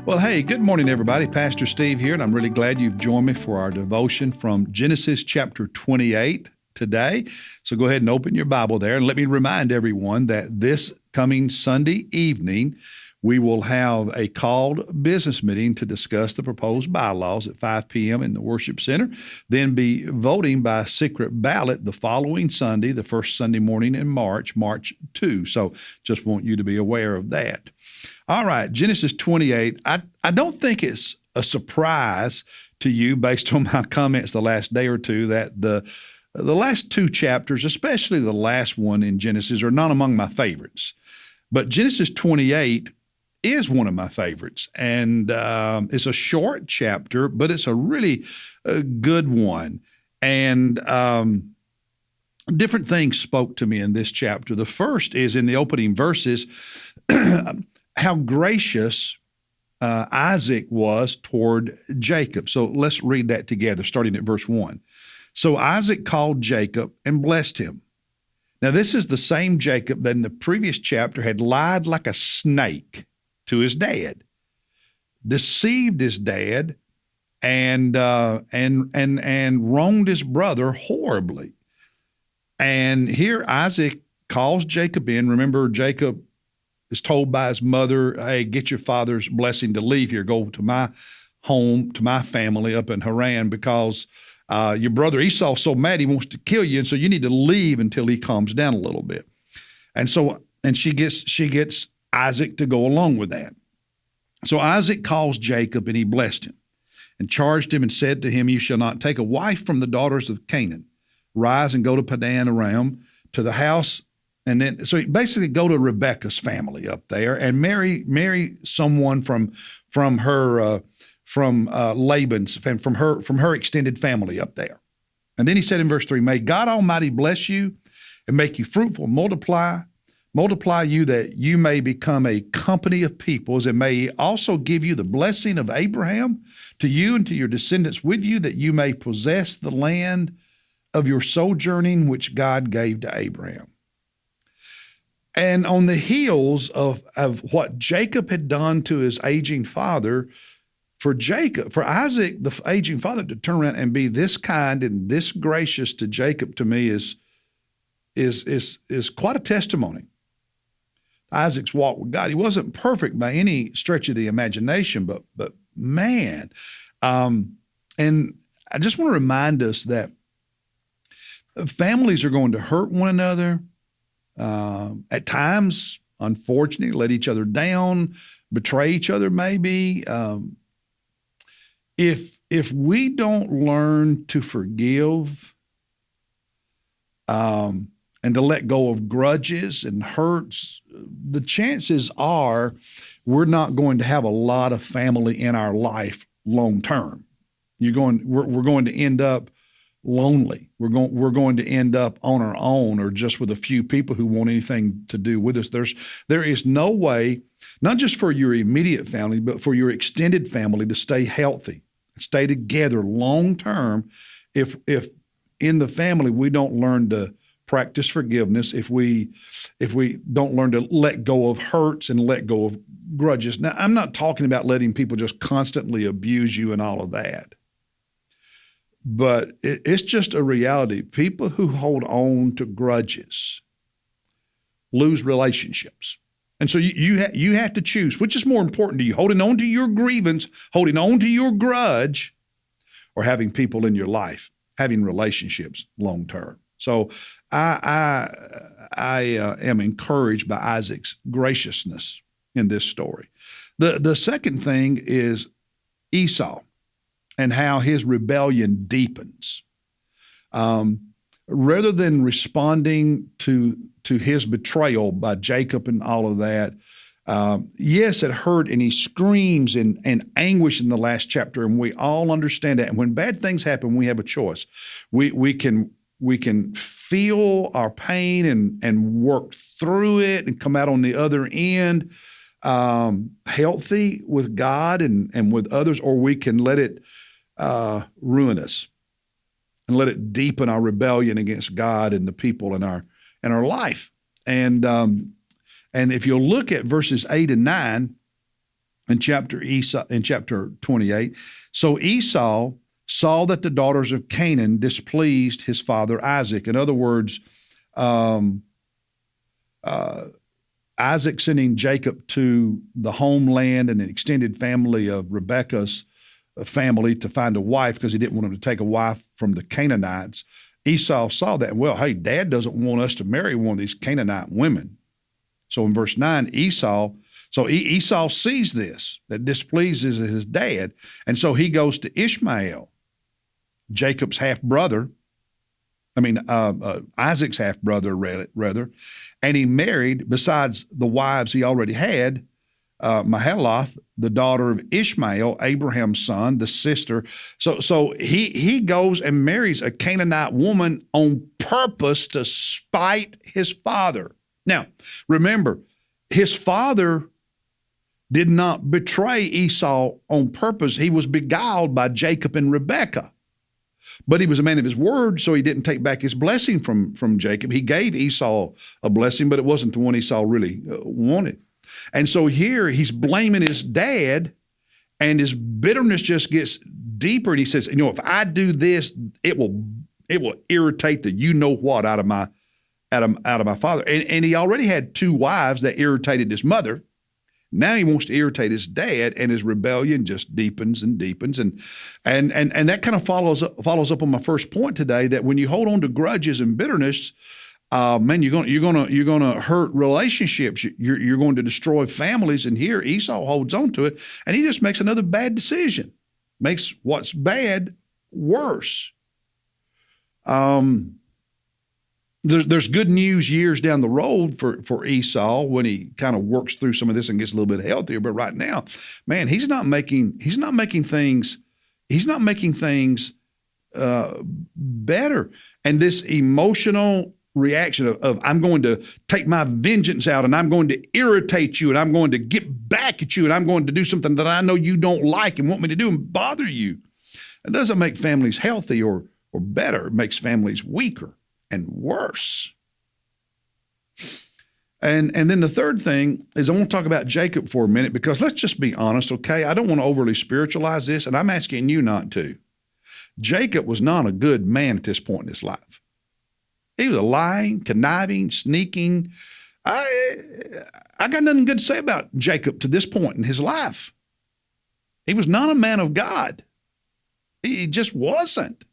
Well, hey, good morning, everybody. Pastor Steve here, and I'm really glad you've joined me for our devotion from Genesis chapter 28 today. So go ahead and open your Bible there, and let me remind everyone that this coming Sunday evening, we will have a called business meeting to discuss the proposed bylaws at 5 p.m. in the worship center, then be voting by secret ballot the following Sunday, the first Sunday morning in March 2. So just want you to be aware of that. All right, Genesis 28. I don't think it's a surprise to you based on my comments the last day or two that the last two chapters, especially the last one in Genesis, are not among my favorites. But Genesis 28 is one of my favorites, and it's a short chapter, but it's a really good one. And different things spoke to me in this chapter. The first is in the opening verses, how gracious Isaac was toward Jacob. So let's read that together, starting at verse 1. So Isaac called Jacob and blessed him. Now, this is the same Jacob that in the previous chapter had lied like a snake to his dad, deceived his dad, and wronged his brother horribly. And here Isaac calls Jacob in. Remember, Jacob is told by his mother, hey, get your father's blessing to leave here. Go to my home, to my family up in Haran, because your brother Esau is so mad he wants to kill you, and so you need to leave until he calms down a little bit. And she gets Isaac to go along with that. So Isaac calls Jacob, and he blessed him and charged him and said to him, you shall not take a wife from the daughters of Canaan. Rise and go to Padan Aram, to the house. And then, so basically go to Rebekah's family up there and marry someone from Laban's, from her extended family up there. And then he said in verse 3, may God Almighty bless you and make you fruitful, multiply you that you may become a company of peoples, and may he also give you the blessing of Abraham to you and to your descendants with you, that you may possess the land of your sojourning, which God gave to Abraham. And on the heels of what Jacob had done to his aging father, for Isaac, the aging father, to turn around and be this kind and this gracious to Jacob, to me is quite a testimony. Isaac's walk with God. He wasn't perfect by any stretch of the imagination, but man, and I just want to remind us that families are going to hurt one another. At times, unfortunately, let each other down, betray each other maybe. If we don't learn to forgive and to let go of grudges and hurts, the chances are we're not going to have a lot of family in our life long term. We're going to end up lonely. We're going to end up on our own, or just with a few people who want anything to do with us. There is no way, not just for your immediate family, but for your extended family, to stay healthy, stay together long term, if in the family we don't learn to practice forgiveness, if we don't learn to let go of hurts and let go of grudges. Now, I'm not talking about letting people just constantly abuse you and all of that. But it's just a reality. People who hold on to grudges lose relationships. And so you have to choose, which is more important to you, holding on to your grievance, holding on to your grudge, or having people in your life, having relationships long term. So I am encouraged by Isaac's graciousness in this story. The second thing is Esau, and how his rebellion deepens. Rather than responding to his betrayal by Jacob and all of that, yes, it hurt, and he screams in anguish in the last chapter, and we all understand that. And when bad things happen, we have a choice. We can feel our pain and work through it and come out on the other end healthy with God and with others, or we can let it ruin us and let it deepen our rebellion against God and the people in our life. And if you'll look at verses 8 and 9, in chapter 28. So Esau saw that the daughters of Canaan displeased his father Isaac. In other words, um, Isaac sending Jacob to the homeland and an extended family of Rebekah's family to find a wife because he didn't want him to take a wife from the Canaanites. Esau saw that. Well, hey, Dad doesn't want us to marry one of these Canaanite women. So in verse 9, Esau sees this, that displeases his dad. And so he goes to Ishmael, Jacob's half-brother, Isaac's half-brother, rather, and he married, besides the wives he already had, Mahalath, the daughter of Ishmael, Abraham's son, the sister. So he goes and marries a Canaanite woman on purpose to spite his father. Now, remember, his father did not betray Esau on purpose. He was beguiled by Jacob and Rebekah. But he was a man of his word, so he didn't take back his blessing from Jacob. He gave Esau a blessing, but it wasn't the one Esau really wanted. And so here he's blaming his dad, and his bitterness just gets deeper. And he says, if I do this, it will irritate the you-know-what out of my father. And he already had two wives that irritated his mother. Now he wants to irritate his dad, and his rebellion just deepens and deepens, and that kind of follows up on my first point today. That when you hold on to grudges and bitterness, you're gonna hurt relationships. You're going to destroy families. And here Esau holds on to it, and he just makes another bad decision, makes what's bad worse. There's good news years down the road for Esau when he kind of works through some of this and gets a little bit healthier. But right now, man, he's not making things better. And this emotional reaction of I'm going to take my vengeance out, and I'm going to irritate you, and I'm going to get back at you, and I'm going to do something that I know you don't like and want me to do and bother you. It doesn't make families healthy or better. It makes families weaker and worse. And then the third thing is I want to talk about Jacob for a minute, because let's just be honest, okay? I don't want to overly spiritualize this, and I'm asking you not to. Jacob was not a good man at this point in his life. He was a lying, conniving, sneaking. I got nothing good to say about Jacob to this point in his life. He was not a man of God. He just wasn't.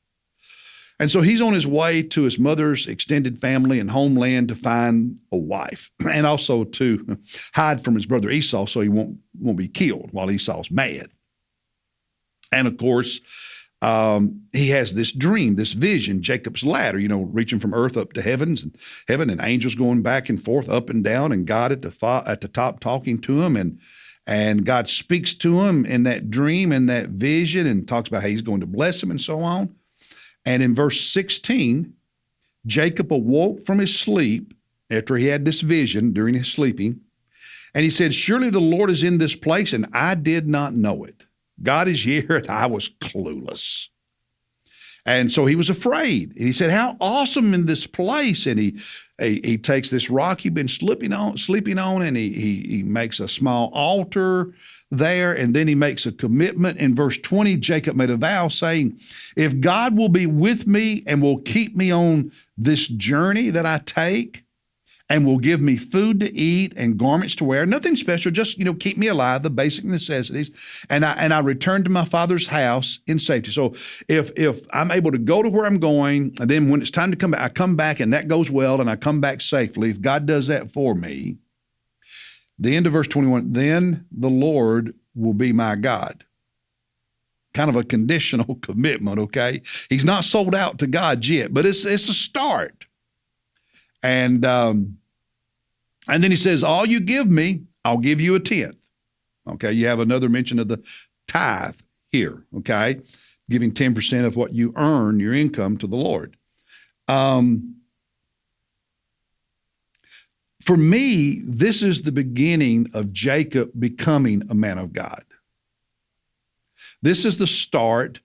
And so he's on his way to his mother's extended family and homeland to find a wife, and also to hide from his brother Esau so he won't be killed while Esau's mad. And of course, he has this dream, this vision, Jacob's ladder, reaching from earth up to heaven, and angels going back and forth, up and down, and God at the top talking to him, and God speaks to him in that dream and that vision, and talks about how he's going to bless him and so on. And in verse 16, Jacob awoke from his sleep after he had this vision during his sleeping, and he said, "Surely the Lord is in this place, and I did not know it. God is here, and I was clueless." And so he was afraid. And he said, "How awesome in this place." And he takes this rock he'd been sleeping on, and he makes a small altar there, and then he makes a commitment. In verse 20, Jacob made a vow saying, "If God will be with me and will keep me on this journey that I take, and will give me food to eat and garments to wear," nothing special, just, keep me alive, the basic necessities, and I return to my father's house in safety. So if I'm able to go to where I'm going, and then when it's time to come back, I come back, and that goes well, and I come back safely, if God does that for me, the end of verse 21, then the Lord will be my God. Kind of a conditional commitment, okay? He's not sold out to God yet, but it's a start. And then he says, "All you give me, I'll give you a tenth." Okay, you have another mention of the tithe here, okay? Giving 10% of what you earn, your income, to the Lord. For me, this is the beginning of Jacob becoming a man of God. This is the start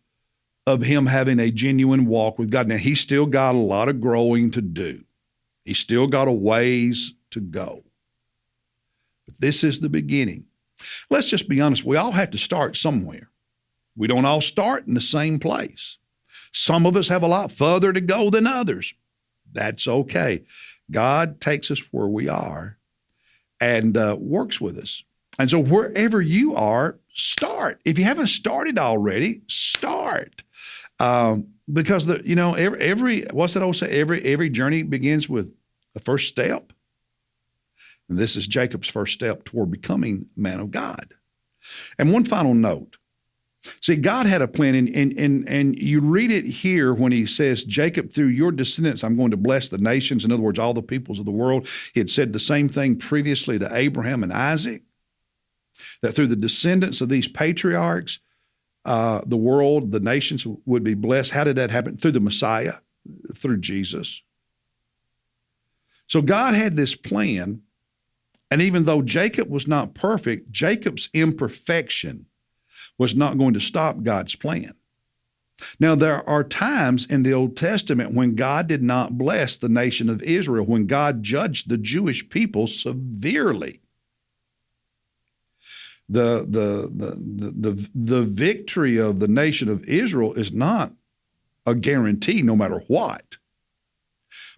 of him having a genuine walk with God. Now, he's still got a lot of growing to do. He's still got a ways to go. But this is the beginning. Let's just be honest. We all have to start somewhere. We don't all start in the same place. Some of us have a lot further to go than others. That's okay. God takes us where we are and works with us. And so wherever you are, start. If you haven't started already, start. Because every what's that old say? Every journey begins with the first step. And this is Jacob's first step toward becoming man of God. And one final note. See, God had a plan, and you read it here when he says, Jacob, through your descendants, I'm going to bless the nations. In other words, all the peoples of the world. He had said the same thing previously to Abraham and Isaac, that through the descendants of these patriarchs, the world, the nations would be blessed. How did that happen? Through the Messiah, through Jesus. So God had this plan, and even though Jacob was not perfect, Jacob's imperfection was not going to stop God's plan. Now, there are times in the Old Testament when God did not bless the nation of Israel, when God judged the Jewish people severely. The victory of the nation of Israel is not a guarantee no matter what.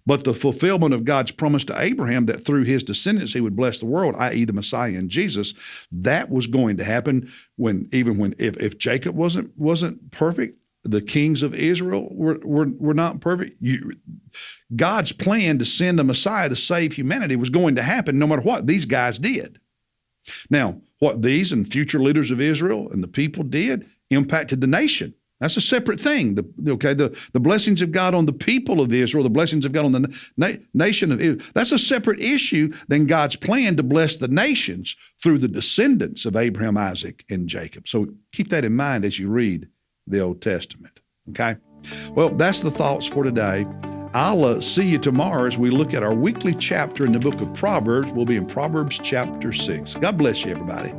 But the fulfillment of God's promise to Abraham that through his descendants he would bless the world, i.e. the Messiah and Jesus, that was going to happen if Jacob wasn't perfect, the kings of Israel were not perfect. God's plan to send a Messiah to save humanity was going to happen no matter what these guys did. Now, what these and future leaders of Israel and the people did impacted the nation. That's a separate thing. The blessings of God on the people of Israel, the blessings of God on the nation of Israel, that's a separate issue than God's plan to bless the nations through the descendants of Abraham, Isaac, and Jacob. So keep that in mind as you read the Old Testament, okay? Well, that's the thoughts for today. I'll see you tomorrow as we look at our weekly chapter in the book of Proverbs. We'll be in Proverbs chapter 6. God bless you, everybody.